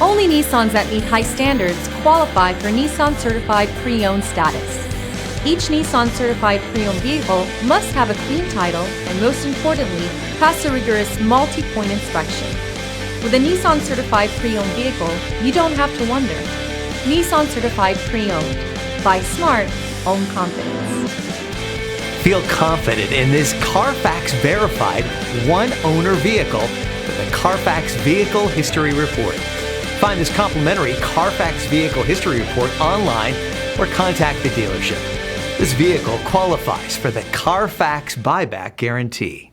Only Nissans that meet high standards qualify for Nissan Certified Pre-Owned status. Each Nissan Certified Pre-Owned vehicle must have a clean title and, most importantly, pass a rigorous multi-point inspection. With a Nissan Certified Pre-Owned vehicle, you don't have to wonder. Nissan Certified Pre-Owned. Buy smart, own confidence. Feel confident in this Carfax verified one-owner vehicle with the Carfax Vehicle History Report. Find this complimentary Carfax Vehicle History Report online or contact the dealership. This vehicle qualifies for the Carfax Buyback Guarantee.